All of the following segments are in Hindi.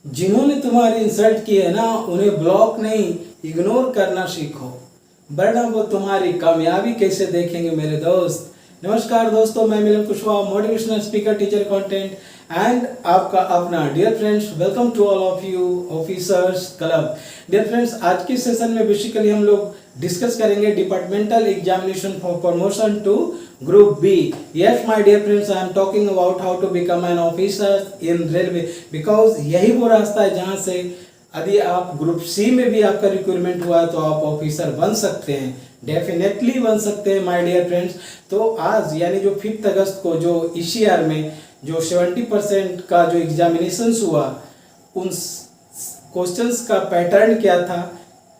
जिन्होंने तुम्हारी इंसल्ट की है ना, उन्हें ब्लॉक नहीं इग्नोर करना सीखो, वरना वो तुम्हारी कामयाबी कैसे देखेंगे मेरे दोस्त। नमस्कार दोस्तों, मैं Milan Kushwaha, motivational speaker, teacher, content and आपका अपना dear friends. Welcome to all of you officers club. Dear friends, आज के सेशन में बेसिकली हम लोग डिस्कस करेंगे departmental examination for promotion to group B. Yes my dear friends, I am talking about how to become an officer in railway, because यही वो रास्ता है जहां से यदि आप ग्रुप सी में भी आपका रिक्रूटमेंट हुआ तो आप ऑफिसर बन सकते हैं, डेफिनेटली बन सकते हैं माय डियर फ्रेंड्स। तो आज यानी जो 5 अगस्त को जो ईसीआर में जो 70% का जो एग्जामिनेशन हुआ, उन क्वेश्चंस का पैटर्न क्या था,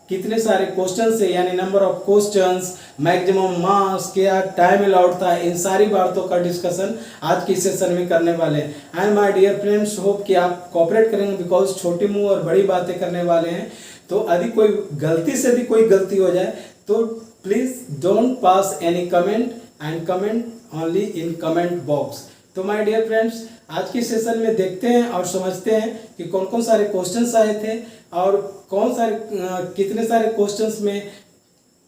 कितने सारे क्वेश्चंस है, यानी number of questions, maximum marks, क्या टाइम अलाउड था, इन सारी बातों का डिस्कशन आज की सेशन में करने वाले हैं। And my dear friends, hope कि आप कोऑपरेट करेंगे, बिकॉज छोटी मुंह और बड़ी बातें करने वाले हैं। तो यदि कोई गलती से भी कोई गलती हो जाए तो please don't pass any comment and comment only in comment box. तो माय डियर फ्रेंड्स, आज की सेशन में देखते हैं और समझते हैं कि कौन कौन सारे क्वेश्चंस आए थे और कौन सारे कितने सारे क्वेश्चंस में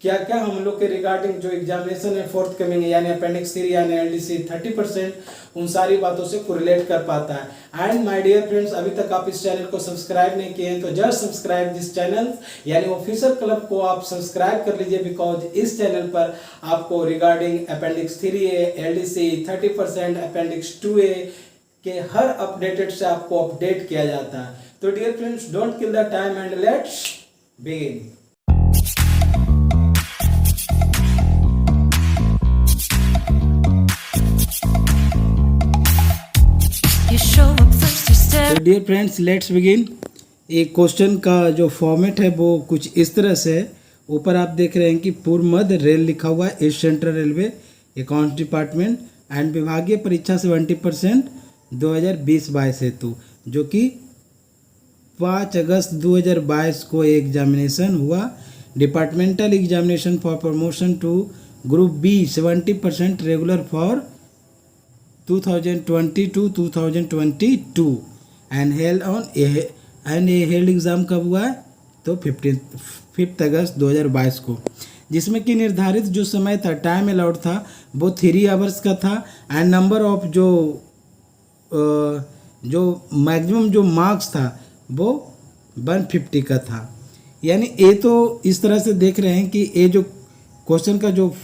क्या क्या हम लोग के रिगार्डिंग जो एग्जामिनेशन है फोर्थ कमिंग यानी अपेंडिक्स 3 यानी एलडीसी 30%, उन सारी बातों से कोरिलेट कर पाता है। एंड माय डियर फ्रेंड्स, अभी तक आप इस चैनल को सब्सक्राइब नहीं किए हैं तो जस्ट सब्सक्राइब दिस चैनल, यानी ऑफिसर क्लब को आप सब्सक्राइब कर लीजिए, बिकॉज इस चैनल पर आपको regarding appendix 3A, LDC 30%, appendix 2A के हर अपडेटेड से आपको अपडेट किया जाता है। तो dear friends, don't kill the time and let's begin. Dear friends, let's begin. एक क्वेश्चन का जो फॉर्मेट है वो कुछ इस तरह से है। ऊपर आप देख रहे हैं कि पूर्व मध्य रेल लिखा हुआ है, east central railway, accounts department and विभागीय परीक्षा 70% 2020-22 हेतु, जो कि 5 अगस्त 2022 को एग्जामिनेशन हुआ। Departmental examination for promotion to group B 70% regular for 2020 to 2022 and held on and ये हेल्ड एग्ज़ाम कब हुआ है तो 5 अगस्त 2022 को, जिसमें कि निर्धारित जो समय था, टाइम अलाउड था, वो 3 आवर्स का था एंड नंबर ऑफ जो मैक्सिमम जो मार्क्स था वो 150 का था। यानी ये तो इस तरह से देख रहे हैं कि ये जो क्वेश्चन का जो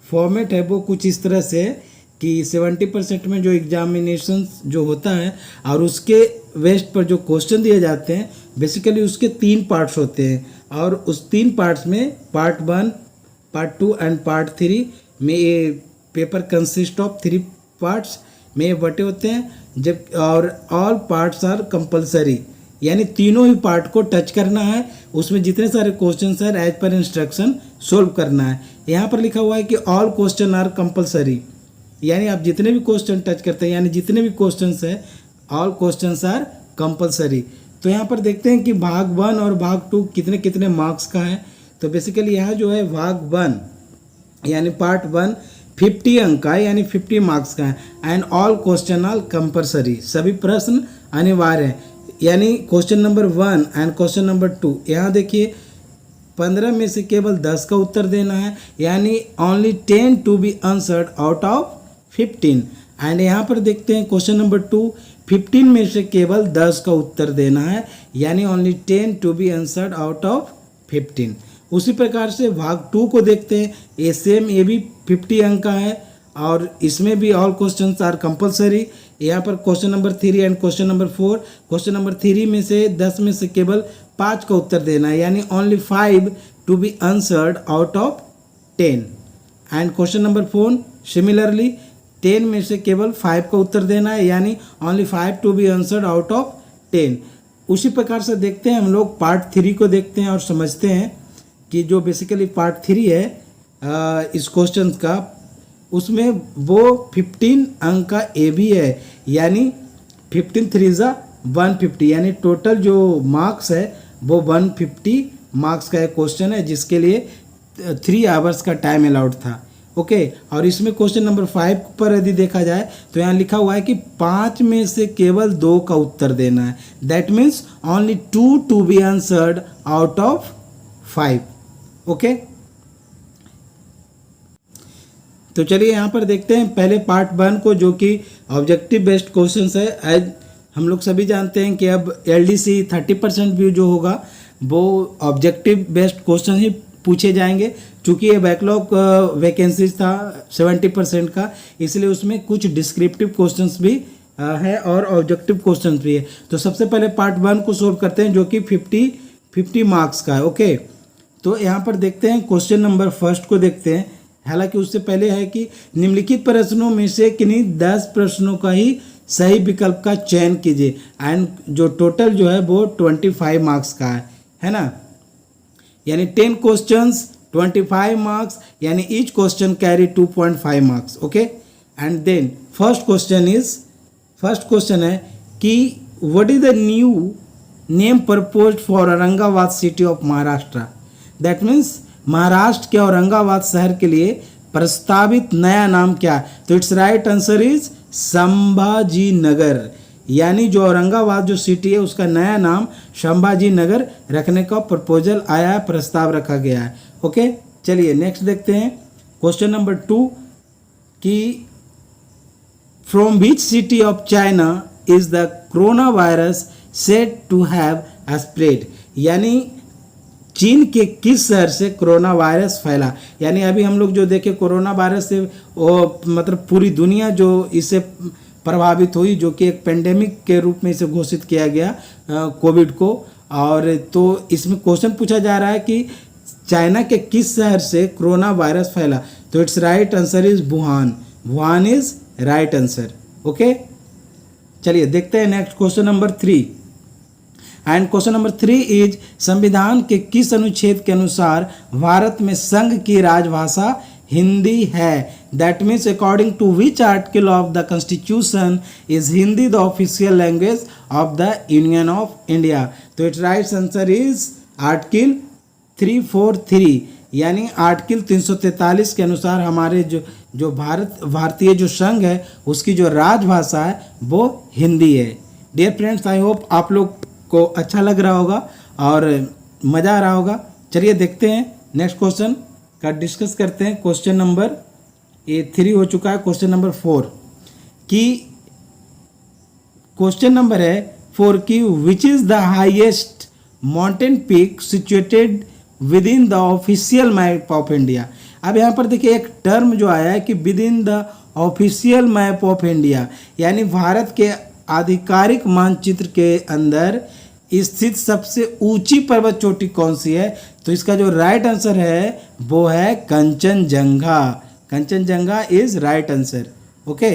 फॉर्मेट है वो कुछ इस तरह से है कि 70% में जो एग्जामिनेशन जो होता है और उसके वेस्ट पर जो क्वेश्चन दिए जाते हैं, बेसिकली उसके 3 पार्ट्स होते हैं और उस 3 पार्ट्स में पार्ट 1, पार्ट 2 एंड पार्ट 3 में ये पेपर कंसिस्ट ऑफ 3 पार्ट्स में बटे होते हैं। जब और ऑल पार्ट्स आर कंपलसरी, यानी तीनों ही पार्ट को टच करना है, उसमें जितने सारे क्वेश्चन है एज पर इंस्ट्रक्शन सोल्व करना है। यहाँ पर लिखा हुआ है कि ऑल क्वेश्चन आर कंपलसरी, यानी आप जितने भी क्वेश्चन टच करते हैं, यानी जितने भी क्वेश्चंस है, ऑल क्वेश्चंस आर कंपलसरी। तो यहाँ पर देखते हैं कि भाग 1 और भाग 2 कितने कितने मार्क्स का है। तो बेसिकली यहाँ जो है भाग 1 यानी पार्ट 1 50 अंक का है, यानी 50 मार्क्स का है and all question are compulsory, सभी प्रश्न अनिवार्य हैं। यानी question number 1 and question number 2, यहाँ देखिए 15 में से केवल 10 का उत्तर देना है, यानी only 10 to be answered out of 15। And यहाँ पर देखते हैं क्वेश्चन नंबर 2, 15 में से केवल 10 का उत्तर देना है, यानी only 10 to be answered out of 15। उसी प्रकार से भाग 2 को देखते हैं, ये सेम, ये भी 50 अंक का है और इसमें भी ऑल क्वेश्चंस आर कंपलसरी। यहाँ पर question number 3 and question number 4, question number 3 में से 10 में से केवल 5 का उत्तर देना है, यानी only 5 to be answered out of 10। And question number 4 similarly 10 में से केवल 5 का उत्तर देना है, यानी only 5 to be answered out of 10। उसी प्रकार से देखते हैं हम लोग पार्ट 3 को देखते हैं और समझते हैं कि जो बेसिकली पार्ट 3 है इस क्वेश्चन का, उसमें वो 15 अंक का ए भी है, यानी 15 3 ज़ा 150, यानी टोटल जो मार्क्स है वो 150 मार्क्स का एक क्वेश्चन है, जिसके लिए 3 आवर्स का टाइम अलाउड था। ओके। और इसमें क्वेश्चन नंबर 5 पर यदि देखा जाए तो यहाँ लिखा हुआ है कि 5 में से केवल 2 का उत्तर देना है। That means only 2 to be answered out of 5। Okay, तो चलिए यहाँ पर देखते हैं पहले पार्ट 1 को, जो कि ऑब्जेक्टिव बेस्ड क्वेश्चंस है। एज हम लोग सभी जानते हैं कि अब LDC 30% व्यू जो होगा वो ऑब्जेक्टिव बेस्ड क्वेश्चन ही पूछे जाएंगे। चूँकि ये बैकलॉग वैकेंसीज था 70% का, इसलिए उसमें कुछ डिस्क्रिप्टिव क्वेश्चंस भी है और ऑब्जेक्टिव क्वेश्चंस भी है। तो सबसे पहले पार्ट 1 को सोल्व करते हैं, जो कि 50 मार्क्स का है। ओके, तो यहाँ पर देखते हैं क्वेश्चन नंबर 1 को देखते हैं। हालांकि उससे पहले है कि निम्नलिखित प्रश्नों में से किन्हीं 10 प्रश्नों का ही सही विकल्प का चयन कीजिए। एंड जो टोटल जो है वो 25 मार्क्स का है ना, यानी 10 क्वेश्चंस 25 मार्क्स, यानी each question carry 2.5 marks. Okay, and then first question है कि what is the new name proposed for Aurangabad city of Maharashtra. That means Maharashtra के औरंगाबाद शहर के लिए प्रस्तावित नया नाम क्या है? तो it's right answer is Sambhaji Nagar. यानी जो औरंगाबाद जो सिटी है उसका नया नाम संभाजी नगर रखने का प्रपोजल आया है, प्रस्ताव रखा गया है। ओके, चलिए नेक्स्ट देखते हैं क्वेश्चन नंबर 2 कि from which city of China is the coronavirus said to have spread. यानी चीन के किस शहर से कोरोना वायरस फैला। यानी अभी हम लोग जो देखे कोरोना वायरस से वो मतलब पूरी दुनिया जो इससे प्रभावित हुई, जो कि एक पेंडेमिक के रूप में इसे घोषित किया गया कोविड को। और तो इसमें क्वेश्चन पूछा जा रहा है कि चाइना के किस शहर से कोरोना वायरस फैला। तो it's right answer is Wuhan. Wuhan is right answer. Okay, चलिए देखते हैं next question number 3। And question number 3 is संविधान के किस अनुच्छेद के अनुसार भारत में संघ की राजभाषा हिंदी है। That means according to which article of the constitution is Hindi the official language of the union of India. तो it right answer is article 343। यानी आर्टिकल 343 के अनुसार हमारे जो भारतीय जो संघ है उसकी जो राजभाषा है वो हिंदी है। डियर फ्रेंड्स, आई होप आप लोग को अच्छा लग रहा होगा और मज़ा आ रहा होगा। चलिए देखते हैं नेक्स्ट क्वेश्चन का डिस्कस करते हैं। क्वेश्चन नंबर 3 हो चुका है। क्वेश्चन नंबर 4 कि क्वेश्चन नंबर है 4 कि which is the highest mountain peak situated with in the official map of India. अब यहाँ पर देखिए एक टर्म जो आया है कि with in the official map of India, यानी भारत के आधिकारिक मानचित्र के अंदर स्थित सबसे ऊंची पर्वत चोटी कौन सी है। तो इसका जो राइट आंसर है वो है Kanchenjunga. Kanchenjunga is right answer. Okay,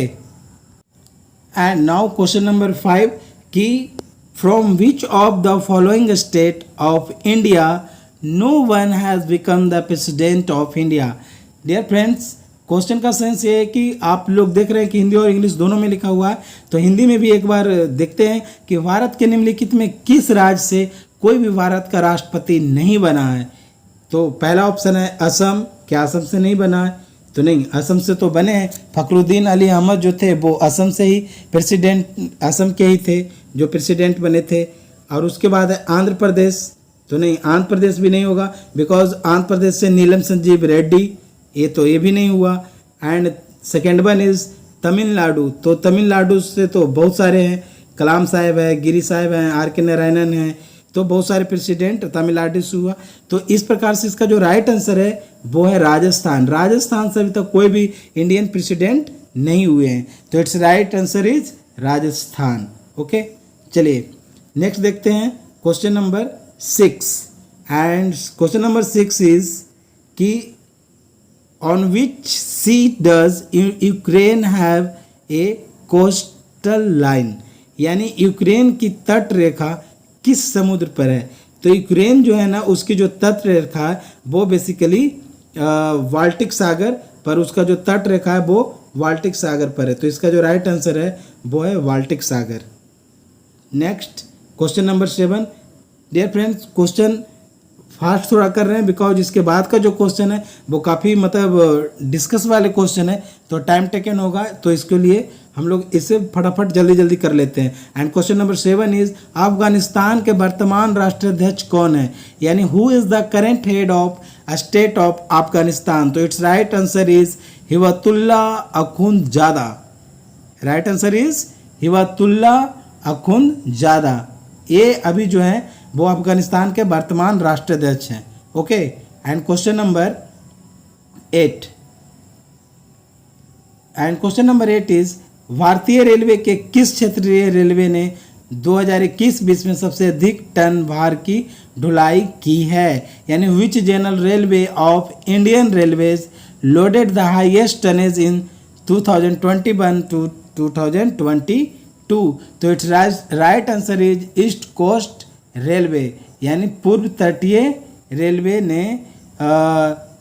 and now question number 5 कि from which of the following state of India no one has become the president of India. Dear friends, question का सेंस ये है कि आप लोग देख रहे हैं कि हिंदी और इंग्लिश दोनों में लिखा हुआ है, तो हिंदी में भी एक बार देखते हैं कि भारत के निम्नलिखित में किस राज्य से कोई भी भारत का राष्ट्रपति नहीं बना है। तो पहला ऑप्शन है असम। क्या असम से नहीं बना है? तो नहीं, असम से तो बने हैं। फखरुद्दीन अली अहमद जो थे वो असम से ही प्रेसिडेंट, असम के ही थे जो प्रेसिडेंट बने थे। और उसके बाद है आंध्र प्रदेश। तो नहीं, आंध्र प्रदेश भी नहीं होगा बिकॉज आंध्र प्रदेश से नीलम संजीव रेड्डी, ये भी नहीं हुआ। And second one is Tamil Nadu. तो तमिलनाडु से तो बहुत सारे हैं, कलाम साहब है, गिरी साहब हैं, आर के नारायणन हैं, तो बहुत सारे प्रेसिडेंट तमिलनाडु से हुआ। तो इस प्रकार से इसका जो राइट आंसर है वो है राजस्थान। राजस्थान से अभी तक कोई भी इंडियन प्रेसिडेंट नहीं हुए हैं, तो it's right answer is Rajasthan. Okay, चलिए नेक्स्ट देखते हैं question number 6। And question number 6 is कि on which sea does Ukraine have a coastal line. यानी यूक्रेन की तट रेखा किस समुद्र पर है। तो यूक्रेन जो है ना उसकी जो तट रेखा है वो बेसिकली बाल्टिक सागर पर, उसका जो तट रेखा है वो बाल्टिक सागर पर है। तो इसका जो राइट आंसर है वो है बाल्टिक सागर। Next question number 7। Dear friends, question fast थोड़ा कर रहे हैं बिकॉज इसके बाद का जो क्वेश्चन है वो काफ़ी मतलब डिस्कस वाले क्वेश्चन है, तो टाइम टेकन होगा, तो इसके लिए हम लोग इसे फटाफट जल्दी जल्दी कर लेते हैं। And question number 7 is Afghanistan के वर्तमान राष्ट्राध्यक्ष कौन है, यानी who is the current head of state of Afghanistan. तो it's right answer is Hibatullah Akhundzada. Right answer is Hibatullah Akhundzada. ये अभी जो है वो अफगानिस्तान के वर्तमान राष्ट्राध्यक्ष हैं। Okay, and question number 8 is भारतीय रेलवे के किस क्षेत्रीय रेलवे ने 2021-20 में सबसे अधिक टन भार की ढुलाई की है, यानी which general railway of Indian railways loaded the highest tonnage in 2021 to 2022। तो it's right answer is East Coast Railway, यानी पूर्व तटीय रेलवे ने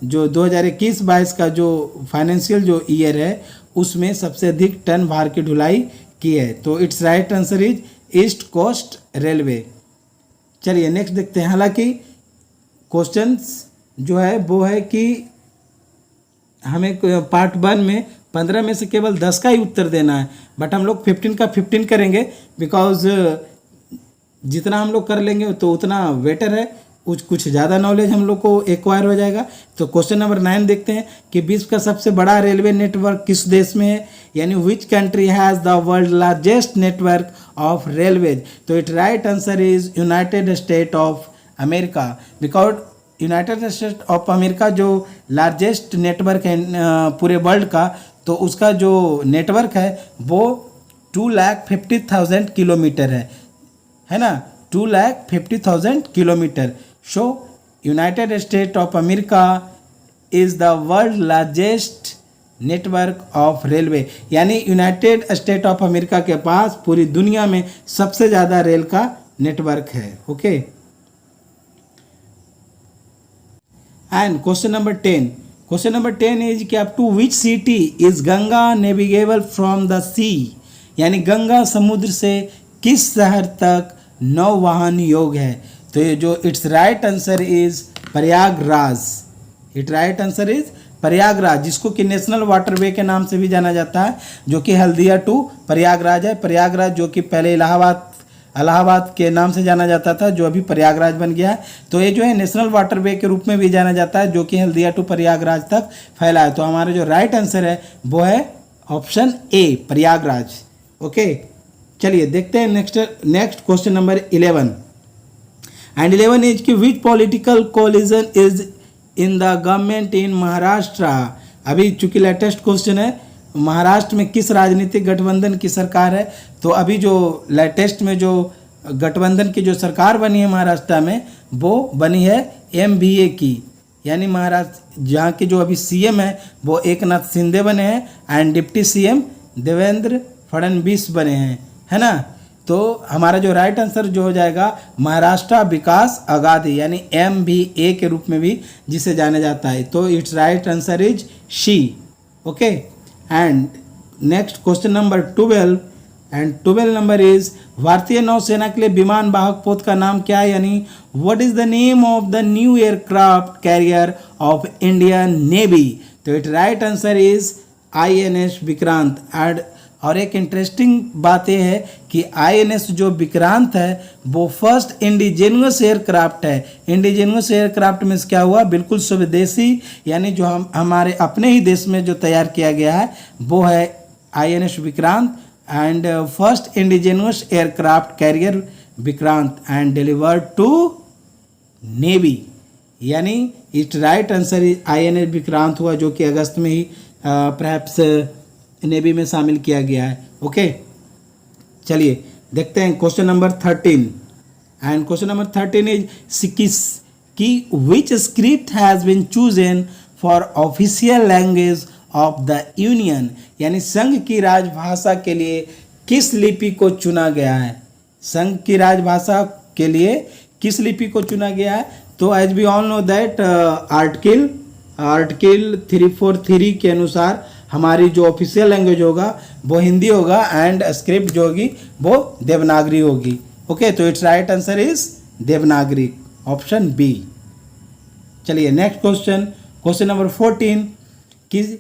जो 2021-22 का जो फाइनेंशियल जो ईयर है उसमें सबसे अधिक टन भार की ढुलाई की है। तो it's right answer is East Coast Railway. चलिए नेक्स्ट देखते हैं। हालांकि क्वेश्चंस जो है वो है कि हमें पार्ट 1 में 15 में से केवल 10 का ही उत्तर देना है, बट हम लोग 15 का 15 करेंगे बिकॉज जितना हम लोग कर लेंगे तो उतना बेटर है, कुछ ज़्यादा नॉलेज हम लोग को एक्वायर हो जाएगा। तो क्वेश्चन नंबर 9 देखते हैं कि विश्व का सबसे बड़ा रेलवे नेटवर्क किस देश में है, यानी which country has the world largest network of railways. तो it right answer is United State of America, because United State of America जो लार्जेस्ट नेटवर्क है पूरे वर्ल्ड का, तो उसका जो नेटवर्क है वो 2,50,000 किलोमीटर है ना, 2,50,000 kilometre. So United State of America is the world largest network of railway, यानी यूनाइटेड स्टेट ऑफ अमेरिका के पास पूरी दुनिया में सबसे ज़्यादा रेल का नेटवर्क है। Okay, and question number 10 is कि up to which city is Ganga navigable from the sea, यानी गंगा समुद्र से किस शहर तक नौवाहन योग है। तो ये जो it's right answer is Prayagraj. It right answer is Prayagraj, जिसको कि नेशनल वाटरवे के नाम से भी जाना जाता है, जो कि हल्दिया टू प्रयागराज है। प्रयागराज जो कि पहले इलाहाबाद के नाम से जाना जाता था, जो अभी प्रयागराज बन गया है। तो ये जो है नेशनल वाटरवे के रूप में भी जाना जाता है, जो कि हल्दिया टू प्रयागराज तक फैला है। तो हमारा जो राइट आंसर है वो है ऑप्शन ए, प्रयागराज। ओके, चलिए देखते हैं next question number 11 and 11 is कि which political collision is in the government in Maharashtra. अभी चूंकि लेटेस्ट क्वेश्चन है, महाराष्ट्र में किस राजनीतिक गठबंधन की सरकार है। तो अभी जो लेटेस्ट में जो गठबंधन की जो सरकार बनी है महाराष्ट्र में, वो बनी है MVA की, यानी महाराष्ट्र जहाँ के जो अभी CM है वो एकनाथ शिंदे बने हैं and deputy CM Devendra Fadnavis बने हैं, है ना। तो हमारा जो राइट आंसर जो हो जाएगा महाराष्ट्र विकास अघाड़ी, यानी MVA के रूप में भी जिसे जाना जाता है। तो it's right answer is she. Okay, and next question number 12 and 12 number is भारतीय नौसेना के लिए विमान वाहक पोत का नाम क्या है, यानी what is the name of the new aircraft carrier of Indian navy. तो it right answer is INS Vikrant. और एक इंटरेस्टिंग बात यह है कि INS जो विक्रांत है वो फर्स्ट इंडिजिनस एयरक्राफ्ट है। इंडिजिनस एयरक्राफ्ट में क्या हुआ, बिल्कुल स्वदेशी, यानी जो हमारे अपने ही देश में जो तैयार किया गया है वो है INS Vikrant and first indigenous aircraft carrier Vikrant and delivered to navy, यानी it right answer INS Vikrant हुआ, जो कि अगस्त में ही परहैप्स नेवी में शामिल किया गया है। ओके, चलिए देखते हैं question number 13 and question number 13 is कि which script has been chosen for official language of the union, यानी संघ की राजभाषा के लिए किस लिपि को चुना गया है। संघ की राजभाषा के लिए किस लिपि को चुना गया है। तो as we all know that article 343 के अनुसार हमारी जो ऑफिशियल लैंग्वेज होगा वो हिंदी होगा एंड स्क्रिप्ट जो होगी वो देवनागरी होगी। ओके, तो it's right answer is Devanagari, option B. चलिए नेक्स्ट क्वेश्चन, क्वेश्चन नंबर 14 कि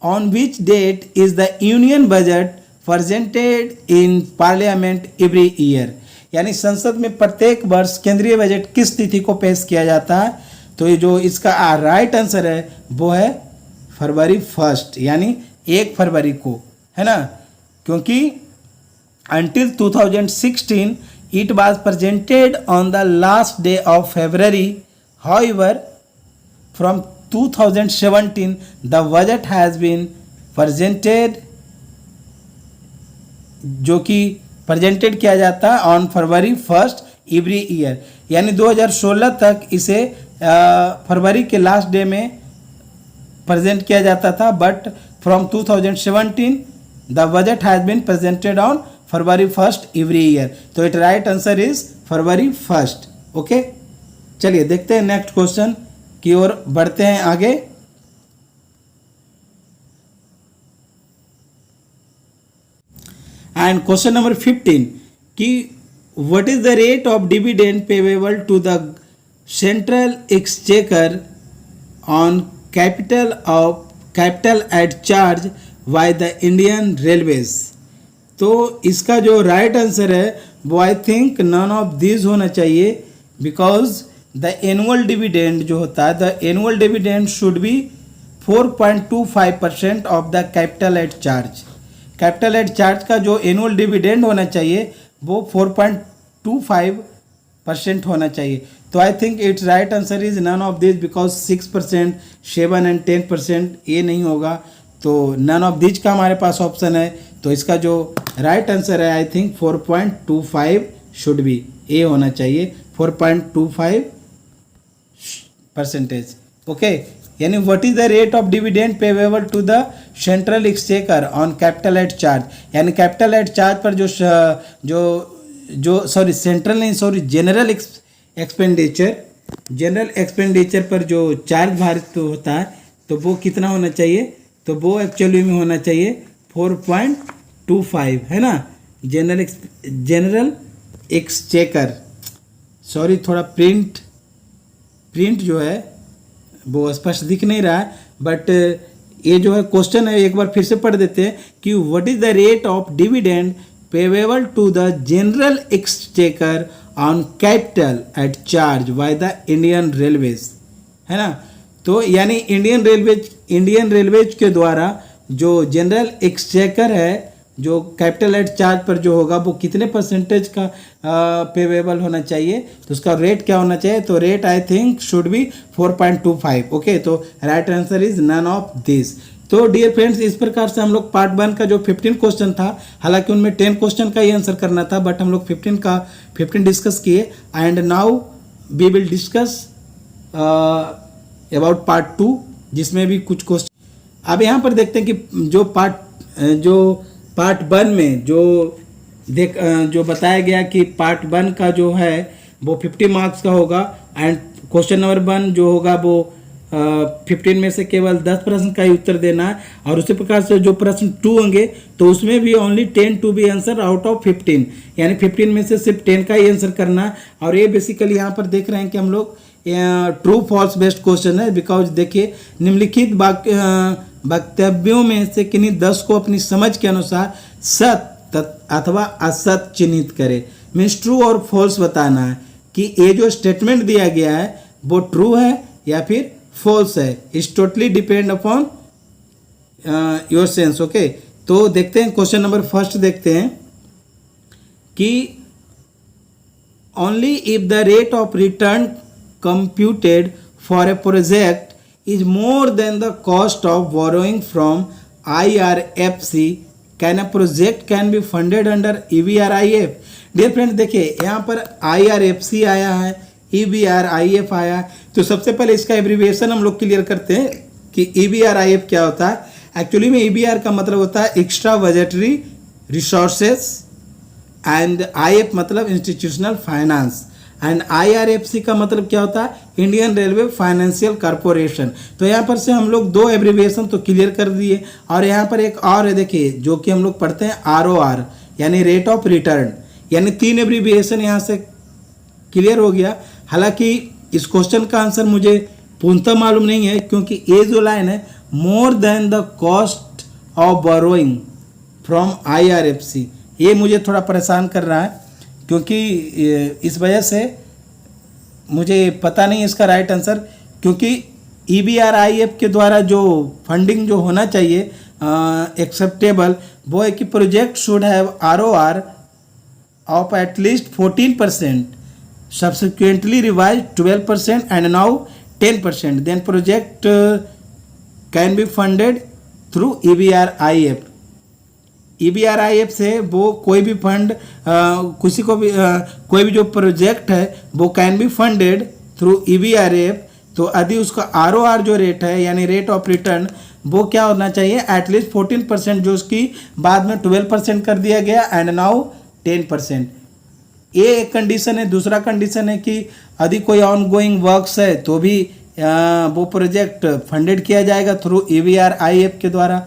on which date is the union budget presented in parliament every year, यानी संसद में प्रत्येक वर्ष केंद्रीय बजट किस तिथि को पेश किया जाता है। तो ये जो इसका राइट आंसर है वो है फरवरी 1, यानी 1 फरवरी को, है ना, क्योंकि until 2016 it was presented on the last day of February. However, from 2017 the budget has been presented, जो कि प्रेजेंटेड किया जाता है ऑन फरवरी 1 एवरी ईयर, यानी 2016 तक इसे फरवरी के लास्ट डे में प्रेजेंट किया जाता था, but from 2017 the budget has been presented on February 1 every year. तो it right answer is February 1। Okay, चलिए देखते हैं नेक्स्ट क्वेश्चन की ओर बढ़ते हैं आगे। एंड क्वेश्चन नंबर 15 कि what is the rate of dividend payable to the central exchequer on capital at charge by the Indian railways. तो इसका जो राइट आंसर है वो I think none of this होना चाहिए, बिकॉज द एनुअल डिविडेंड जो होता है, the annual dividend should be 4.25% of the capital at charge. Capital at charge का जो एनुअल डिविडेंड होना चाहिए वो 4.25% होना चाहिए। तो I think it's right answer is none of this, because 6%, 7 and 10% ये नहीं होगा, तो नन ऑफ दिस का हमारे पास ऑप्शन है। तो इसका जो राइट आंसर है I think 4.25 should be, A होना चाहिए 4.25%। ओके, यानी what is the rate of dividend payable to the central exchequer on capital at charge, यानी कैपिटल एट चार्ज पर जनरल एक्सपेंडिचर पर जो चार्ज भारित होता है तो वो कितना होना चाहिए, तो वो एक्चुअली में होना चाहिए 4.25, है ना। जनरल एक्सचेकर, सॉरी थोड़ा प्रिंट जो है वो स्पष्ट दिख नहीं रहा है, बट ये जो है क्वेश्चन है एक बार फिर से पढ़ देते हैं कि what is the rate of dividend payable to the general exchequer on capital at charge by the Indian railways, है ना। तो यानी इंडियन रेलवेज के द्वारा जो जनरल एक्सचेकर है, जो कैपिटल एट चार्ज पर जो होगा वो कितने परसेंटेज का पेवेबल होना चाहिए, तो उसका रेट क्या होना चाहिए, तो rate I think should be 4.25। Okay, तो right answer is none of this. तो डियर फ्रेंड्स, इस प्रकार से हम लोग पार्ट 1 का जो 15 क्वेश्चन था, हालांकि उनमें 10 क्वेश्चन का ही आंसर करना था, बट हम लोग 15 डिस्कस किए। And now we will discuss about part 2, जिसमें भी कुछ क्वेश्चन। अब यहाँ पर देखते हैं कि जो पार्ट 1 में जो बताया गया कि पार्ट 1 का जो है वो 50 मार्क्स का होगा, एंड क्वेश्चन नंबर 1 जो होगा वो 15 में से केवल 10 प्रश्न का ही उत्तर देना है, और उसी प्रकार से जो प्रश्न 2 होंगे तो उसमें भी only 10 to be answer out of 15, यानी 15 में से सिर्फ 10 का ही आंसर करना है। और ये बेसिकली यहाँ पर देख रहे हैं कि हम लोग ट्रू फॉल्स बेस्ड क्वेश्चन है, बिकॉज देखिए निम्नलिखित वक्तव्यों में से किन्हीं 10 को अपनी समझ के अनुसार सत्य अथवा असत्य चिन्हित करें। मीन्स ट्रू और फॉल्स बताना है कि ये जो स्टेटमेंट दिया गया है वो ट्रू है या फिर फॉल्स है। It's totally depend upon your sense. Okay, तो देखते हैं क्वेश्चन नंबर 1 देखते हैं कि only if the rate of return computed for a project is more than the cost of borrowing from IRFC can a project can be funded under EBRIF। Dear friend, देखिए यहाँ पर IRFC आया है, EBRIF आया है, तो सबसे पहले इसका एब्रीविएशन हम लोग क्लियर करते हैं कि EBRIF क्या होता है। एक्चुअली में EBR का मतलब होता है extra budgetary resources, and IF मतलब इंस्टीट्यूशनल फाइनेंस, एंड IRFC का मतलब क्या होता है, इंडियन रेलवे फाइनेंशियल कॉरपोरेशन। तो यहाँ पर से हम लोग 2 एब्रीविएशन तो क्लियर कर दिए, और यहाँ पर एक और है देखिए जो कि हम लोग पढ़ते हैं ROR, यानी रेट ऑफ रिटर्न, यानी 3 एब्रीविएशन यहाँ से क्लियर हो गया। हालांकि इस क्वेश्चन का आंसर मुझे पूर्णतः मालूम नहीं है, क्योंकि ये जो लाइन है मोर than the cost of borrowing from IRFC, ये मुझे थोड़ा परेशान कर रहा है, क्योंकि इस वजह से मुझे पता नहीं इसका राइट आंसर, क्योंकि EBRIF के द्वारा जो फंडिंग जो होना चाहिए एक्सेप्टेबल, वो है कि project should have ROR of at least 14%, subsequently revised 12% and now 10%, then project can be funded through EBRIF. EBRIF से वो कोई भी फंड किसी को भी कोई भी जो प्रोजेक्ट है वो can be funded through EBRIF। तो यदि उसका ROR जो रेट है यानी रेट ऑफ रिटर्न वो क्या होना चाहिए, एटलीस्ट 14%, जो उसकी बाद में 12% कर दिया गया एंड नाउ 10%। ये एक कंडीशन है। दूसरा कंडीशन है कि यदि कोई ऑन गोइंग वर्क्स है तो भी वो प्रोजेक्ट फंडेड किया जाएगा थ्रू EBRIF के द्वारा।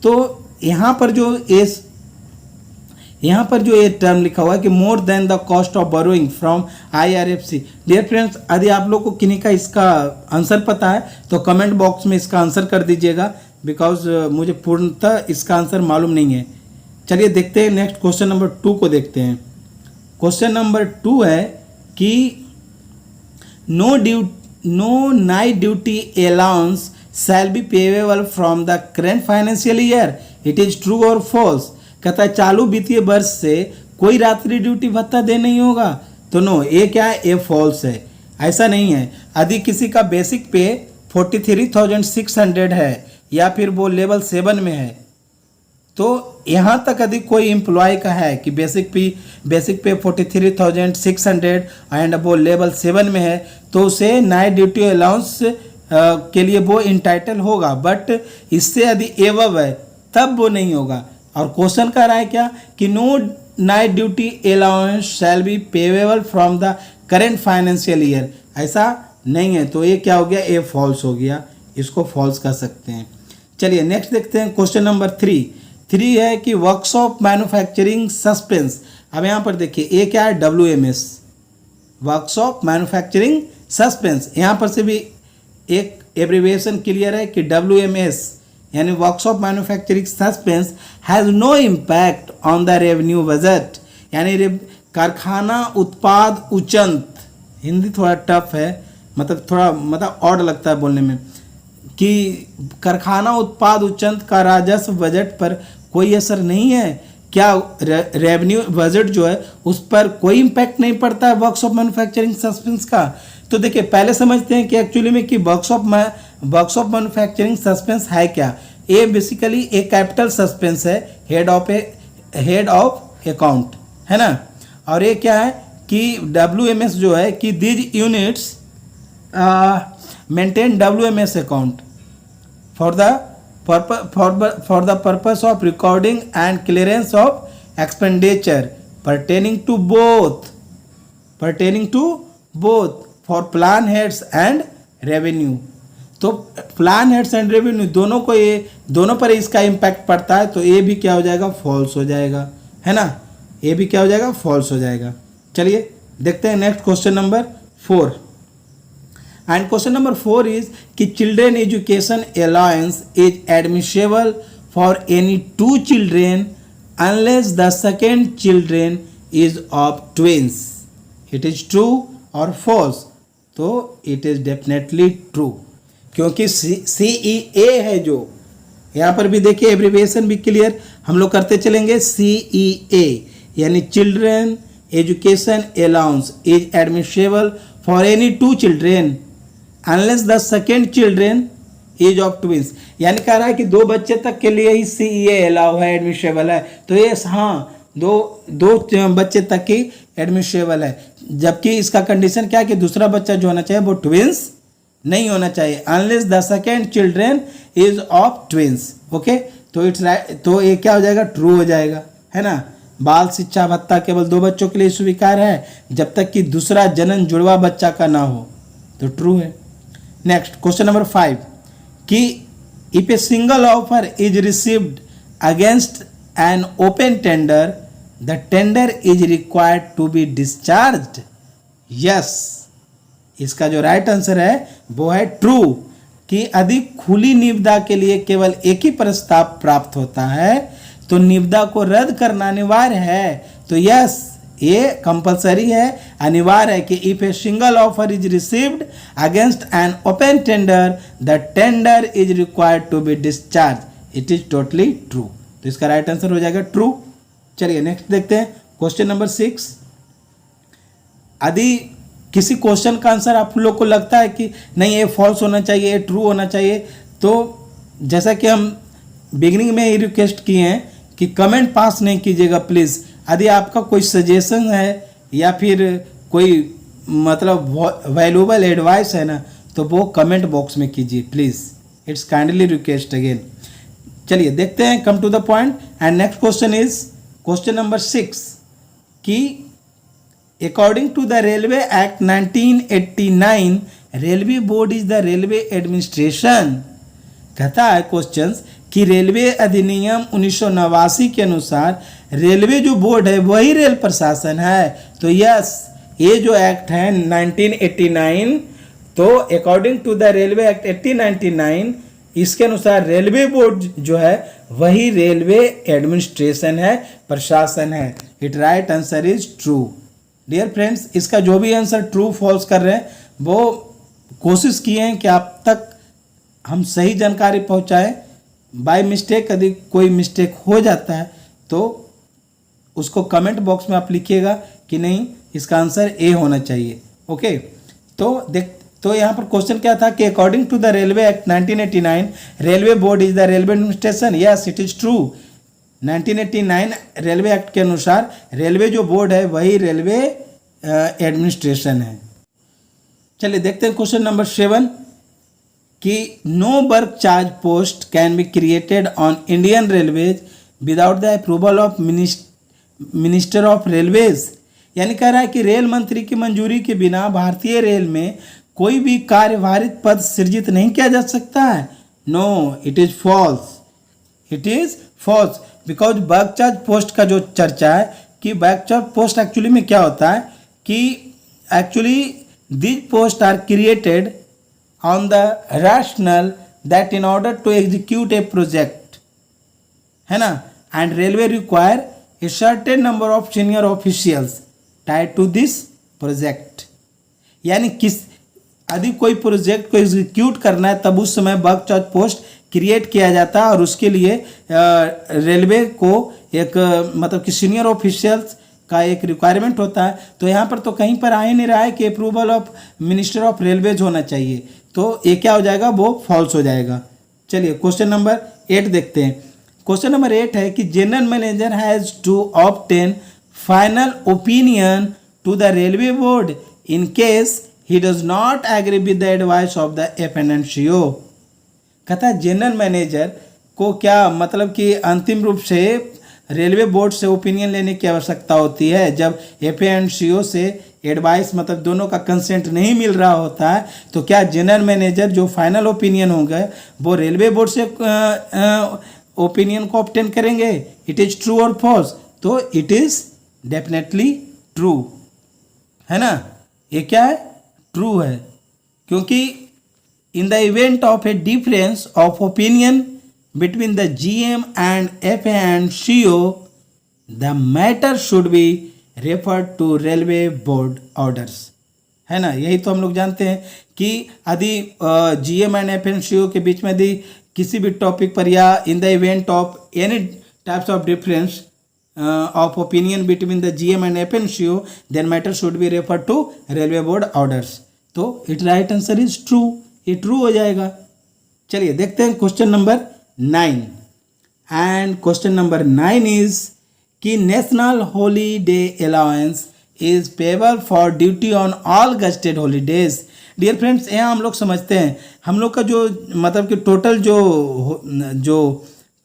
तो यहाँ पर जो ये टर्म लिखा हुआ है कि more than the cost of borrowing from IRFC, dear friends, यदि आप लोग को किन्हीं का इसका आंसर पता है तो कमेंट बॉक्स में इसका आंसर कर दीजिएगा, बिकॉज मुझे पूर्णतः इसका आंसर मालूम नहीं है। चलिए देखते हैं नेक्स्ट क्वेश्चन नंबर 2 को देखते हैं। क्वेश्चन नंबर 2 है कि no night duty allowance shall be payable from the current financial year, it is true or false। कहता है चालू वित्तीय वर्ष से कोई रात्रि ड्यूटी भत्ता दे नहीं होगा, तो नो, ये क्या है, ये फॉल्स है, ऐसा नहीं है। यदि किसी का बेसिक पे 43,600 है या फिर वो लेवल 7 में है, तो यहाँ तक यदि कोई एम्प्लॉय का है कि बेसिक पे 43,600 एंड वो लेवल 7 में है, तो उसे नाइट ड्यूटी अलाउंस के लिए वो इंटाइटल होगा, बट इससे यदि एवब है तब वो नहीं होगा। और क्वेश्चन कह रहा है क्या कि no night duty allowance shall be payable from the current financial year, ऐसा नहीं है, तो ये क्या हो गया, ये फॉल्स हो गया, इसको फॉल्स कर सकते हैं। चलिए नेक्स्ट देखते हैं क्वेश्चन नंबर 3 है कि वर्कशॉप मैन्युफैक्चरिंग सस्पेंस। अब यहाँ पर देखिए ये क्या है, WMS, वर्कशॉप मैन्युफैक्चरिंग सस्पेंस। यहाँ पर से भी एक एब्रीविएशन क्लियर है कि WMS यानी workshop manufacturing suspense has no impact on the revenue budget, यानी कारखाना उत्पाद उचंत, हिंदी थोड़ा टफ है, मतलब ऑड लगता है बोलने में, कि कारखाना उत्पाद उचंत का राजस्व बजट पर कोई असर नहीं है। क्या रेवेन्यू बजट जो है उस पर कोई इम्पैक्ट नहीं पड़ता है वर्कशॉप मैन्युफैक्चरिंग सस्पेंस का? तो देखिए पहले समझते हैं कि एक्चुअली में कि वर्कशॉप मैन्युफैक्चरिंग सस्पेंस है क्या। ये बेसिकली एक कैपिटल सस्पेंस है, हेड ऑफ अकाउंट है ना। और ये क्या है कि WMS जो है कि these units maintain WMS account for the purpose of recording and clearance of expenditure pertaining to both for plan heads and revenue। तो प्लान हेड्स एंड रेवेन्यू दोनों पर इसका इम्पैक्ट पड़ता है, तो ये भी क्या हो जाएगा, फॉल्स हो जाएगा, है ना, ये भी क्या हो जाएगा, फॉल्स हो जाएगा। चलिए देखते हैं next question number 4। And question number 4 is कि children education allowance is admissible for any 2 children unless the second children is of twins, it is true or false? तो it is definitely true, क्योंकि CEA है जो यहाँ पर भी देखिए एब्रीविएशन भी क्लियर हम लोग करते चलेंगे। CEA यानी children education allowance is admissible for any 2 children unless the second children age of twins, यानी कह रहा है कि 2 बच्चे तक के लिए ही CEA अलाउ है, एडमिसेबल है। तो ये हाँ, दो बच्चे तक ही एडमिसेबल है, जबकि इसका कंडीशन क्या है कि दूसरा बच्चा जो होना चाहिए वो ट्विंस नहीं होना चाहिए, unless the second children is of twins. Okay, तो इट्स राइट, तो ये क्या हो जाएगा, ट्रू हो जाएगा, है ना। बाल शिक्षा भत्ता केवल 2 बच्चों के लिए स्वीकार है जब तक कि दूसरा जन्म जुड़वा बच्चा का ना हो, तो ट्रू है। नेक्स्ट क्वेश्चन नंबर 5 कि if a single offer is received against an open tender the tender is required to be discharged, yes इसका जो राइट आंसर है वो है ट्रू, कि यदि खुली निविदा के लिए केवल एक ही प्रस्ताव प्राप्त होता है तो निविदा को रद्द करना अनिवार्य है। तो यस, ये कंपलसरी है, अनिवार्य है कि if a single offer is received against an open tender the tender is required to be discharge, it is totally true. तो इसका राइट आंसर हो जाएगा ट्रू। चलिए नेक्स्ट देखते हैं क्वेश्चन नंबर 6। यदि किसी क्वेश्चन का आंसर आप लोग को लगता है कि नहीं ये फॉल्स होना चाहिए, ये ट्रू होना चाहिए, तो जैसा कि हम बिगिनिंग में ही रिक्वेस्ट किए हैं कि कमेंट पास नहीं कीजिएगा प्लीज़। यदि आपका कोई सजेशन है या फिर कोई मतलब वैल्यूएबल एडवाइस है ना, तो वो कमेंट बॉक्स में कीजिए please, it's kindly request again. चलिए देखते हैं, come to the point. And next question is question number 6 कि according to the railway act 1989 railway board is the railway administration. कहता है क्वेश्चन कि रेलवे अधिनियम 1989 के अनुसार रेलवे जो बोर्ड है वही रेल प्रशासन है। तो यस, ये जो एक्ट है 1989, तो according to the railway act 1899 इसके अनुसार रेलवे बोर्ड जो है वही रेलवे एडमिनिस्ट्रेशन है, प्रशासन है। It right answer is true. Dear friends, इसका जो भी आंसर ट्रू फॉल्स कर रहे हैं वो कोशिश किए हैं कि आप तक हम सही जानकारी पहुंचाएं। बाय मिस्टेक यदि कोई मिस्टेक हो जाता है तो उसको कमेंट बॉक्स में आप लिखिएगा कि नहीं इसका आंसर ए होना चाहिए। ओके, तो यहाँ पर क्वेश्चन क्या था कि according to the railway act 1989 railway board is the railway administration. Yes, it is true. 1989 railway act के अनुसार रेलवे जो बोर्ड है वही रेलवे एडमिनिस्ट्रेशन है। चलिए देखते हैं क्वेश्चन नंबर 7 कि no work charge post can be created on Indian railways without the approval of minister of railways. यानी कह रहा है कि रेल मंत्री की मंजूरी के बिना भारतीय रेल में कोई भी कार्यभारित पद सृजित नहीं किया जा सकता है। No, it is false, it is false, because work charge post का जो चर्चा है कि वर्क चार्ज पोस्ट एक्चुअली में क्या होता है कि actually this post are created on the rational that in order to execute a project, है ना, and railway require a certain number of senior officials tied to this project. यानी किस यदि कोई प्रोजेक्ट को एग्जीक्यूट करना है तब उस समय वर्क चार्ज पोस्ट क्रिएट किया जाता है और उसके लिए रेलवे को एक मतलब कि सीनियर ऑफिशियल्स का एक रिक्वायरमेंट होता है। तो यहाँ पर तो कहीं पर आ ही नहीं रहा है कि approval of minister of railways होना चाहिए, तो ये क्या हो जाएगा, वो फॉल्स हो जाएगा। चलिए क्वेश्चन नंबर 8 देखते हैं। क्वेश्चन नंबर 8 है कि general manager has to obtain final opinion to the railway board in case he does not agree with the advice of the FNCO। कहता है जनरल मैनेजर को क्या मतलब कि अंतिम रूप से रेलवे बोर्ड से ओपिनियन लेने की आवश्यकता होती है जब FNCO से एडवाइस मतलब दोनों का कंसेंट नहीं मिल रहा होता है। तो क्या जनरल मैनेजर जो फाइनल ओपिनियन होंगे वो रेलवे बोर्ड से ओपिनियन को ऑब्टेन करेंगे? इट इज़ ट्रू और फॉल्स? तो इट इज़ डेफिनेटली ट्रू, है ना। ये क्या है, ट्रू है, क्योंकि in the event of a difference of opinion between the GM and FNCO the matter should be referred to railway board orders, है ना। यही तो हम लोग जानते हैं कि यदि GM एंड FNCO के बीच में यदि किसी भी टॉपिक पर या इन the event of any types of difference of opinion between the GM and FNCO, then matter should be referred to railway board orders। तो it right answer is true, ये ट्रू हो जाएगा। चलिए देखते हैं question number 9। And question number 9 is कि national holiday allowance is payable for duty on all gazetted holidays. Dear friends, यहाँ हम लोग समझते हैं हम लोग का जो मतलब कि टोटल जो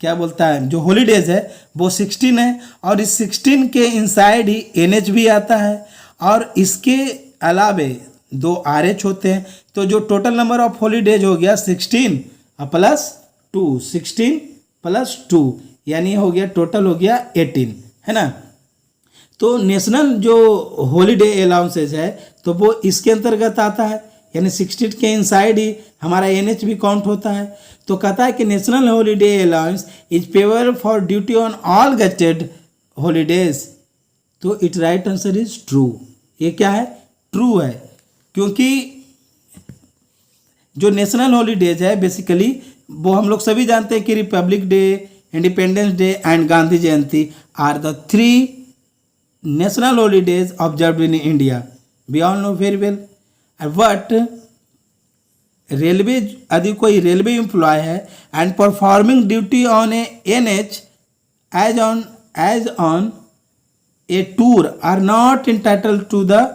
क्या बोलता है जो हॉलीडेज है वो 16 है, और इस 16 के इनसाइड ही NH भी आता है और इसके अलावे 2 RH होते हैं। तो जो टोटल नंबर ऑफ हॉलीडेज हो गया 16 प्लस 2, 16 प्लस 2 यानी हो गया टोटल हो गया 18, है ना। तो नेशनल जो हॉलीडे अलाउंसेज है तो वो इसके अंतर्गत आता है, यानी 60 के इनसाइड ही हमारा NH भी काउंट होता है। तो कहता है कि national holiday allowance is payable for duty on all gazetted holidays. तो it right answer is true. ये क्या है? ट्रू है, क्योंकि जो नेशनल हॉलीडेज है बेसिकली वो हम लोग सभी जानते हैं कि republic day, independence day and Gandhi Jayanti are the 3 national holidays observed in India. We all know very well. But railway, यदि कोई रेलवे एम्प्लॉय है and performing duty on a NH as on a tour are not entitled to the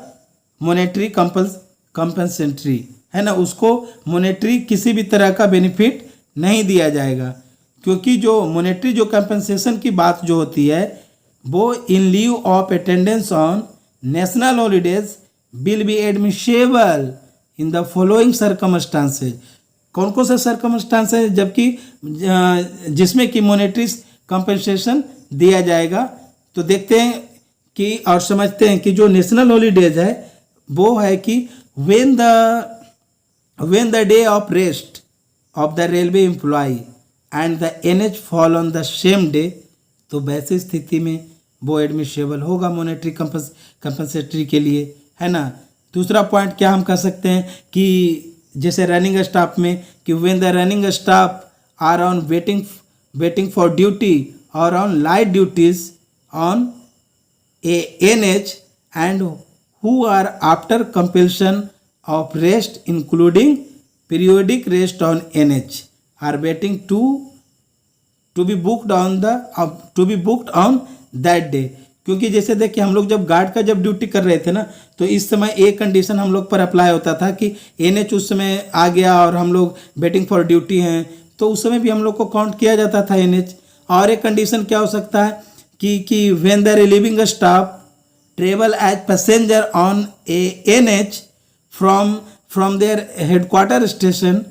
monetary compensatory, है ना, उसको मोनेटरी किसी भी तरह का बेनिफिट नहीं दिया जाएगा, क्योंकि जो मोनेटरी जो कंपनसेशन की बात जो होती है वो in lieu of attendance on national holidays will be admissible in the following circumstances. कौन कौन से सर्कमस्टांसेज जबकि जिसमें कि मोनेटरी कंपनसेशन दिया जाएगा? तो देखते हैं कि और समझते हैं कि जो नेशनल हॉलीडेज है वो है कि when the day of rest of the railway employ and the NH fall on the same day, तो वैसे स्थिति में वो एडमिशेबल होगा मोनेटरी कंपनसेटरी के लिए, है ना। दूसरा पॉइंट क्या हम कह सकते हैं कि जैसे रनिंग स्टाफ में कि when the running staff are on waiting for duty और on light duties on a NH and who are after compulsion of rest including periodic rest on NH are waiting to be booked on that day। क्योंकि जैसे देखिए हम लोग जब गार्ड का जब ड्यूटी कर रहे थे ना, तो इस समय एक कंडीशन हम लोग पर अप्लाई होता था कि NH उस समय आ गया और हम लोग वेटिंग फॉर ड्यूटी हैं, तो उस समय भी हम लोग को काउंट किया जाता था NH। और एक कंडीशन क्या हो सकता है कि when the relieving staff travel as passenger on a NH from their headquarter station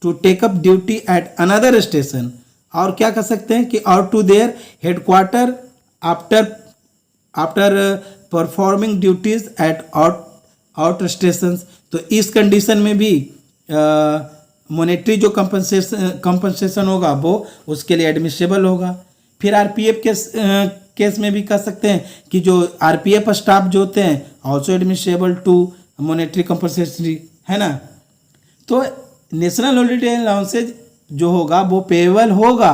to take up duty at another station, और क्या कर सकते हैं कि और to their headquarter after performing duties at out station. तो इस कंडीशन में भी मोनेटरी जो कंपनसेशन होगा वो उसके लिए एडमिसेबल होगा। फिर RPF केस में भी कह सकते हैं कि जो RPF स्टाफ जो होते हैं also admissible to monetary compensatory, है ना। तो नेशनल हॉलीडे अलाउंसेज जो होगा वो पेएबल होगा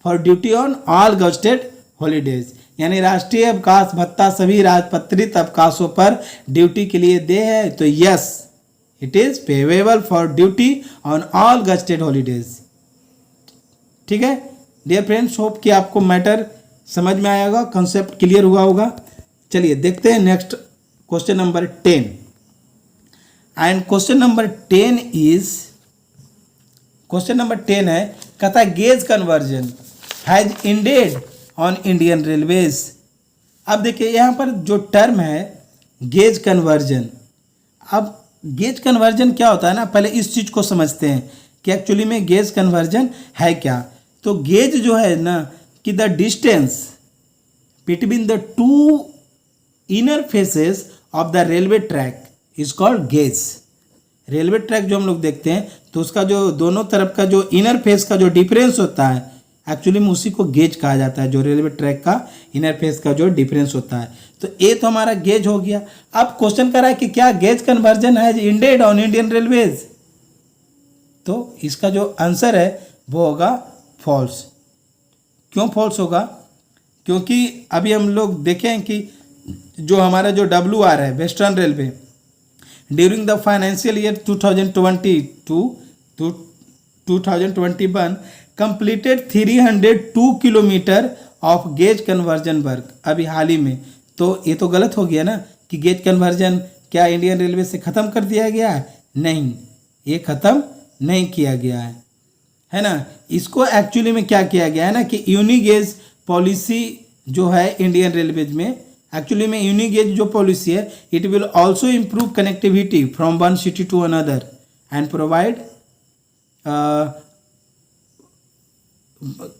for duty on all gazetted holidays, यानी राष्ट्रीय अवकाश भत्ता सभी राजपत्रित अवकाशों पर ड्यूटी के लिए दे है, तो yes it is payable for duty on all gazetted holidays. ठीक है डियर फ्रेंड्स, होप कि आपको मैटर समझ में आया होगा, कॉन्सेप्ट क्लियर हुआ होगा। चलिए देखते हैं next question number 10। And question number 10 है, कहता है gauge conversion has ended on Indian railways. अब देखिए यहाँ पर जो टर्म है गेज कन्वर्जन, अब गेज कन्वर्जन क्या होता है ना, पहले इस चीज़ को समझते हैं कि एक्चुअली में गेज कन्वर्जन है क्या। तो गेज जो है ना कि the distance between the two inner faces of the railway track is called gauge. Railway track जो हम लोग देखते हैं तो उसका जो दोनों तरफ का जो इनर फेस का जो डिफरेंस होता है एक्चुअली में उसी को गेज कहा जाता है, जो रेलवे ट्रैक का इनर फेस का जो डिफरेंस होता है। तो ये तो हमारा गेज हो गया। अब क्वेश्चन कर रहा है कि क्या gauge conversion has ended on Indian railways, तो इसका जो आंसर है वो होगा फॉल्स। क्यों फॉल्स होगा? क्योंकि अभी हम लोग देखें कि जो हमारा जो WR है western railway during the financial year 2022 to 2021 completed 302 kilometre of gauge conversion work अभी हाल ही में। तो ये तो गलत हो गया ना कि गेज कन्वर्जन क्या इंडियन रेलवे से ख़त्म कर दिया गया है? नहीं, ये ख़त्म नहीं किया गया है ना। इसको एक्चुअली में क्या किया गया है ना कि यूनिगेज पॉलिसी जो है इंडियन रेलवेज में, एक्चुअली में यूनिगेज जो पॉलिसी है it will also improve connectivity from one city to another and provide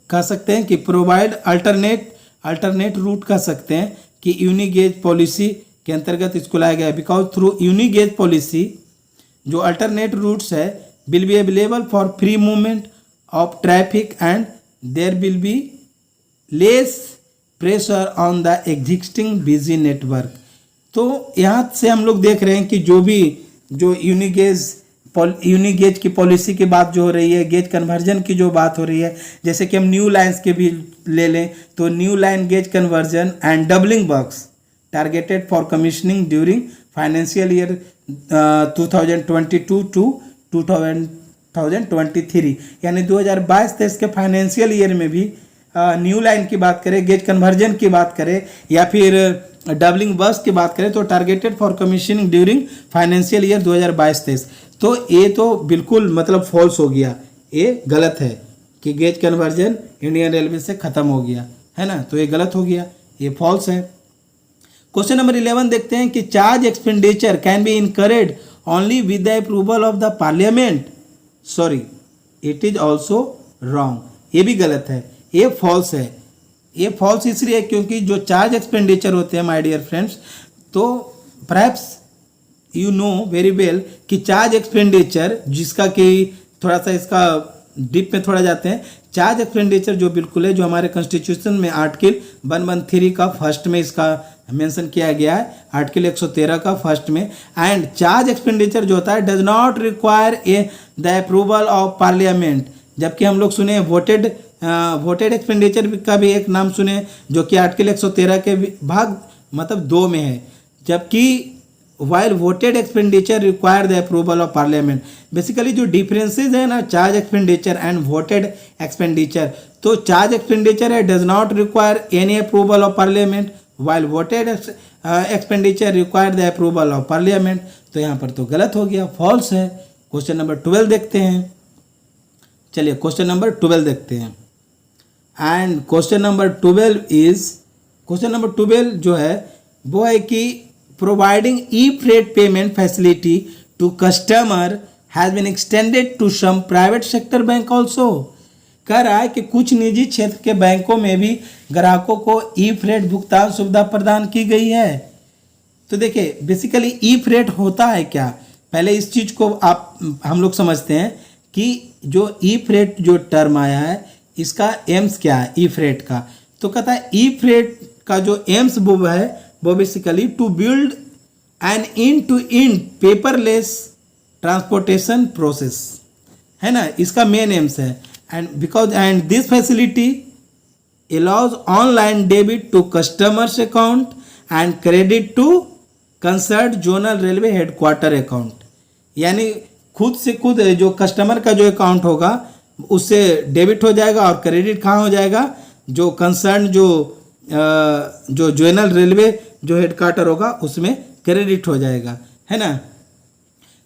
कह सकते हैं कि प्रोवाइड अल्टरनेट रूट कह सकते हैं कि यूनिगेज पॉलिसी के अंतर्गत इसको लाया गया है। बिकॉज थ्रू यूनिगेज पॉलिसी जो अल्टरनेट रूट्स है will be available for free movement of traffic and there will be less pressure on the existing busy network. तो यहाँ से हम लोग देख रहे हैं कि जो यूनिगेज की पॉलिसी की बात जो हो रही है, गेज कन्वर्जन की जो बात हो रही है, जैसे कि हम न्यू लाइन्स के भी ले लें तो new line gauge conversion and doubling works targeted for commissioning during financial year 2022 to 2023, यानी 2022-23 के फाइनेंशियल ईयर में भी न्यू लाइन की बात करें, गेज कन्वर्जन की बात करें या फिर डबलिंग वर्क्स की बात करें तो targeted for commissioning during financial year 2022-23। तो ये तो बिल्कुल मतलब फॉल्स हो गया, ये गलत है कि गेज कन्वर्जन इंडियन रेलवे से ख़त्म हो गया, है ना, तो ये गलत हो गया, ये फॉल्स है। क्वेश्चन नंबर 11 देखते हैं कि charge expenditure can be incurred only with the approval of the parliament. Sorry, it is also wrong, ये भी गलत है, ये फॉल्स है। ये फॉल्स इसलिए क्योंकि जो चार्ज एक्सपेंडिचर होते हैं माय डियर फ्रेंड्स, तो perhaps you know very well कि चार्ज एक्सपेंडिचर जिसका कि थोड़ा सा इसका डीप में थोड़ा जाते हैं, चार्ज एक्सपेंडिचर जो बिल्कुल है, जो हमारे कॉन्स्टिट्यूशन में आर्टिकल 113 का फर्स्ट में इसका मेंशन किया गया है, आर्टिकल 113 का फर्स्ट में। एंड चार्ज एक्सपेंडिचर जो होता है does not require the approval of parliament, जबकि हम लोग सुने वोटेड एक्सपेंडिचर का भी एक नाम सुने जो कि आर्टिकल 113 के भाग मतलब 2 में है, जबकि while voted expenditure require the approval of parliament. Basically जो डिफरेंसेस है ना charge expenditure and voted expenditure, तो चार्ज एक्सपेंडिचर है does not require any approval of parliament while voted expenditure require the approval of parliament. तो यहाँ पर तो गलत हो गया, फॉल्स है। क्वेश्चन नंबर 12 देखते हैं, चलिए क्वेश्चन नंबर 12 देखते हैं। एंड क्वेश्चन नंबर 12 जो है वो है कि providing e freight payment facility to customer has been extended to some private sector bank also. कह रहा है कि कुछ निजी क्षेत्र के बैंकों में भी ग्राहकों को ई फ्रेट भुगतान सुविधा प्रदान की गई है। तो देखिए बेसिकली ई फ्रेट होता है क्या, पहले इस चीज़ को हम लोग समझते हैं कि जो ई फ्रेट जो टर्म आया है इसका एम्स क्या है ई फ्रेट का। तो कहता है ई फ्रेट का जो एम्स वो है वो basically to build an in to in paperless transportation process, है ना, इसका मेन एम्स है। And this facility allows online debit to customers account and credit to concerned zonal railway headquarter account, यानी खुद से खुद जो कस्टमर का जो अकाउंट होगा उससे डेबिट हो जाएगा और क्रेडिट कहाँ हो जाएगा, जो कंसर्न जो जोनल रेलवे जो हेडक्वार्टर होगा उसमें क्रेडिट हो जाएगा, है ना।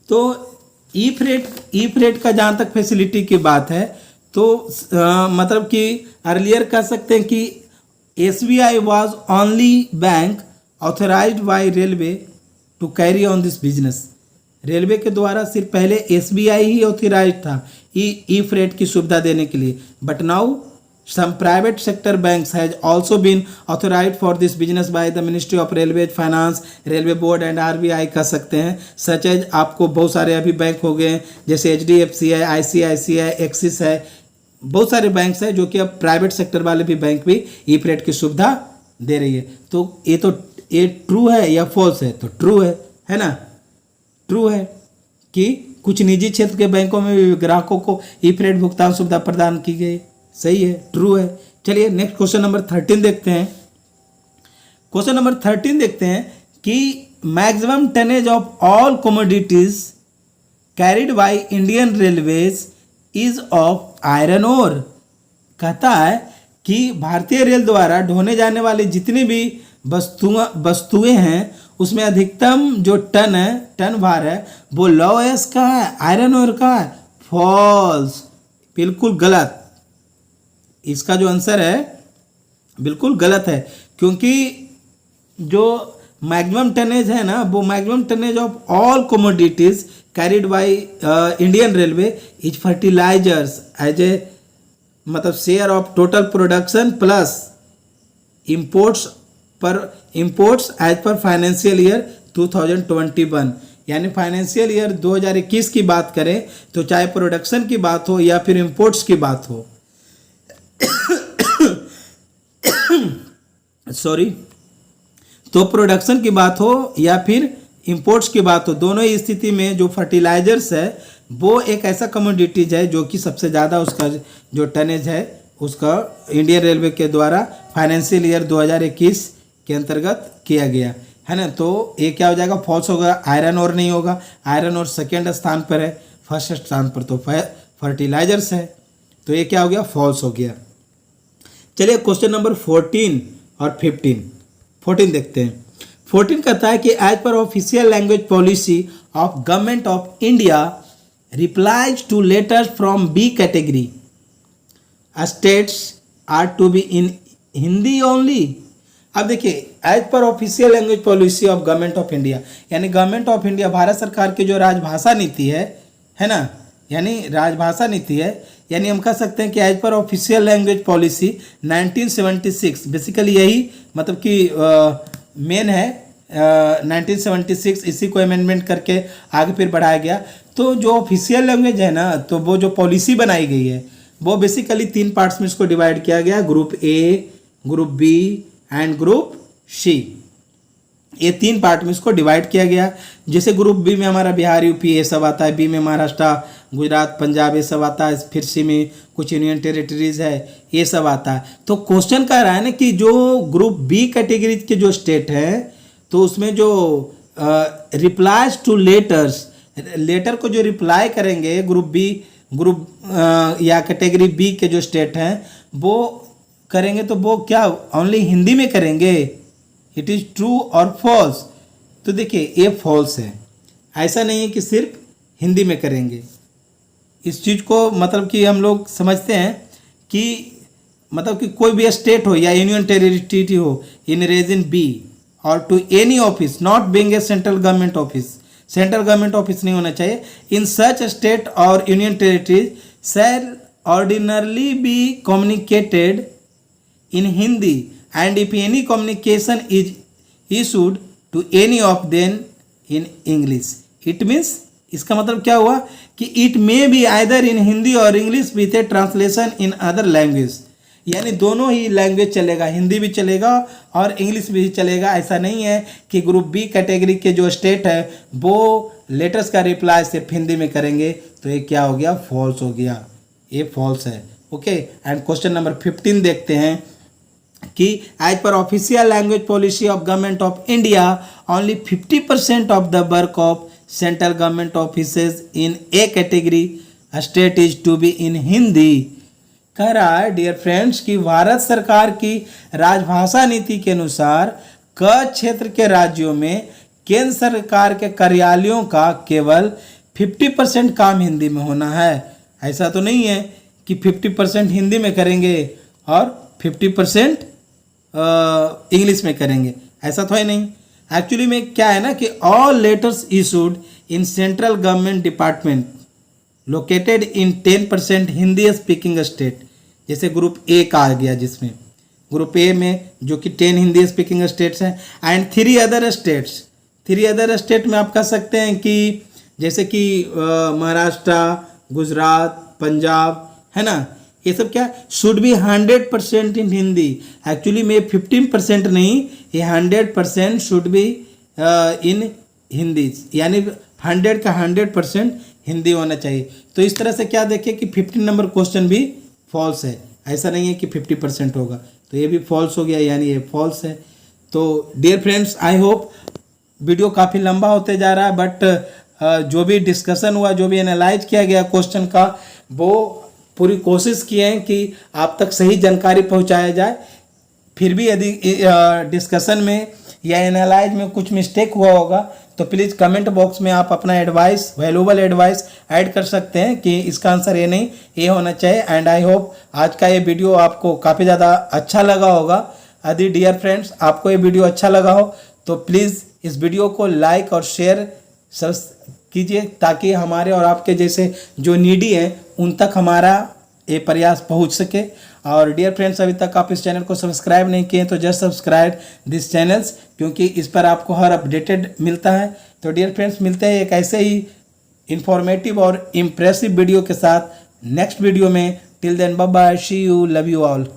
तो ई फ्रेट का जहाँ तक फैसिलिटी की बात है तो मतलब कि अर्लियर कह सकते हैं कि SBI was only bank authorized by railway to carry on this business. रेलवे के द्वारा सिर्फ पहले SBI ही ऑथराइज था ई फ्रेट की सुविधा देने के लिए, but now some private sector banks has also been authorized for this business by the ministry of railway finance, railway board and RBI कह सकते हैं। सच एज आपको बहुत सारे अभी बैंक हो गए जैसे HDFC है, ICICI, एक्सिस है, बहुत सारे बैंक्स हैं जो कि अब प्राइवेट सेक्टर वाले भी बैंक भी ई फ्रेट की सुविधा दे रही है। तो ये ट्रू है या फॉल्स है, तो ट्रू है ना, ट्रू है कि कुछ निजी क्षेत्र के बैंकों में भी ग्राहकों को ई फ्रेट भुगतान सुविधा प्रदान की गई, सही है, ट्रू है। चलिए नेक्स्ट क्वेश्चन नंबर 13 देखते हैं। क्वेश्चन नंबर 13 देखते हैं कि maximum tonnage of all commodities carried by Indian railways is of iron ore. कहता है कि भारतीय रेल द्वारा ढोने जाने वाली जितनी भी वस्तुएं हैं उसमें अधिकतम जो टन भार है वो लॉस का है, आयरन ओर का है। फॉल्स, बिल्कुल गलत। इसका जो आंसर है बिल्कुल गलत है, क्योंकि जो मैक्सिमम टनेज है ना वो maximum tonnage of all commodities carried by Indian railway is fertilisers as a मतलब share of total production plus imports पर imports as per financial year 2021, यानी फाइनेंशियल ईयर 2021 की बात करें तो चाहे प्रोडक्शन की बात हो या फिर इंपोर्ट्स की बात हो सॉरी, तो प्रोडक्शन की बात हो या फिर इंपोर्ट्स की बात हो, दोनों ही स्थिति में जो फर्टिलाइजर्स है वो एक ऐसा कमोडिटीज है जो कि सबसे ज़्यादा उसका जो टनेज है उसका इंडियन रेलवे के द्वारा फाइनेंशियल ईयर 2021 के अंतर्गत किया गया है ना। तो ये क्या हो जाएगा, फॉल्स होगा, आयरन और नहीं होगा, आयरन और सेकेंड स्थान पर है, फर्स्ट स्थान पर तो फर्टिलाइजर्स है, तो ये क्या हो गया, फॉल्स हो गया। चलिए क्वेश्चन नंबर 14 और 14 देखते हैं। 14 कहता है कि as per official language policy of government of India replies to letters from B category states are to be in Hindi only. अब देखिए, as per official language policy of government of India, यानी गवर्नमेंट ऑफ इंडिया भारत सरकार की जो राजभाषा नीति है ना, यानी राजभाषा नीति है, यानी हम कह सकते हैं कि as per official language policy 1976, basically यही मतलब कि मेन है 1976, इसी को अमेंडमेंट करके आगे फिर बढ़ाया गया। तो जो ऑफिशियल लैंग्वेज है ना, तो वो जो पॉलिसी बनाई गई है वो बेसिकली 3 पार्ट्स में इसको डिवाइड किया गया, group A, group B and group C, ये 3 पार्ट में इसको डिवाइड किया गया। जैसे ग्रुप बी में हमारा बिहार, यूपी ये सब आता है, बी में महाराष्ट्र, गुजरात, पंजाब ये सब आता है, फिर सी में कुछ यूनियन टेरिटरीज है, ये सब आता है। तो क्वेश्चन कह रहा है ना कि जो ग्रुप बी कैटेगरी के जो स्टेट है तो उसमें जो रिप्लाइज टू लेटर्स, लेटर को जो रिप्लाई करेंगे ग्रुप या कैटेगरी बी के जो स्टेट हैं वो करेंगे, तो वो क्या ओनली हिंदी में करेंगे, इट इज़ ट्रू और फॉल्स। तो देखिए ये फॉल्स है, ऐसा नहीं है कि सिर्फ हिंदी में करेंगे। इस चीज़ को मतलब कि हम लोग समझते हैं कि मतलब कि कोई भी स्टेट हो या यूनियन टेरिटरी हो इन रीजन बी और to any office not being a central government office, central government office नहीं होना चाहिए, इन सच स्टेट और union territories shall ordinarily be communicated in Hindi and if any communication is issued to any of them in English, it means इसका मतलब क्या हुआ कि it may be either in Hindi or English with a translation in other language, यानी दोनों ही लैंग्वेज चलेगा, हिंदी भी चलेगा और इंग्लिश भी चलेगा। ऐसा नहीं है कि ग्रुप बी कैटेगरी के जो स्टेट है वो लेटर्स का रिप्लाई सिर्फ हिंदी में करेंगे, तो ये क्या हो गया, फॉल्स हो गया, ये फॉल्स है। ओके, एंड क्वेश्चन नंबर 15 देखते हैं कि as per official language policy of government of India only 50% of the work of central government offices in A category state is to be in Hindi. कह रहा है डियर फ्रेंड्स कि भारत सरकार की राजभाषा नीति के अनुसार क क्षेत्र के राज्यों में केंद्र सरकार के कार्यालयों का केवल 50% काम हिंदी में होना है। ऐसा तो नहीं है कि 50% हिंदी में करेंगे और 50% इंग्लिश में करेंगे, ऐसा तो है नहीं। एक्चुअली में क्या है ना कि all letters issued in central government department located in 10% Hindi speaking state, जैसे ग्रुप ए का आ गया, जिसमें ग्रुप ए में जो कि 10 हिंदी स्पीकिंग स्टेट्स हैं and 3 other states. 3 other state में आप कह सकते हैं कि जैसे कि महाराष्ट्र, गुजरात, पंजाब, है ना, ये सब क्या should be 100% in Hindi. Actually में 15% नहीं, ये 100% शुड बी इन हिंदी, यानी 100 का 100% हिंदी होना चाहिए। तो इस तरह से क्या देखिए कि 15 नंबर क्वेश्चन भी फॉल्स है, ऐसा नहीं है कि 50% होगा, तो ये भी फॉल्स हो गया, यानी ये फॉल्स है। तो dear friends, I hope video काफ़ी लंबा होते जा रहा है, बट जो भी डिस्कशन हुआ, जो भी एनालाइज किया गया क्वेश्चन का, वो पूरी कोशिश की है कि आप तक सही जानकारी पहुंचाया जाए। फिर भी यदि डिस्कशन में या एनालाइज में कुछ मिस्टेक हुआ होगा तो प्लीज़ कमेंट बॉक्स में आप अपना एडवाइस, वैल्यूबल एडवाइस ऐड कर सकते हैं कि इसका आंसर ये नहीं, ये होना चाहिए। एंड आई होप आज का ये वीडियो आपको काफ़ी ज़्यादा अच्छा लगा होगा। यदि डियर फ्रेंड्स आपको ये वीडियो अच्छा लगा हो तो प्लीज़ इस वीडियो को लाइक और शेयर कीजिए, ताकि हमारे और आपके जैसे जो नीडी हैं उन तक हमारा ये प्रयास पहुंच सके। और डियर फ्रेंड्स, अभी तक आप इस चैनल को सब्सक्राइब नहीं किए तो जस्ट सब्सक्राइब दिस चैनल्स, क्योंकि इस पर आपको हर अपडेटेड मिलता है। तो डियर फ्रेंड्स, मिलते हैं एक ऐसे ही इंफॉर्मेटिव और इम्प्रेसिव वीडियो के साथ नेक्स्ट वीडियो में। Till then bye bye, see you, love you all.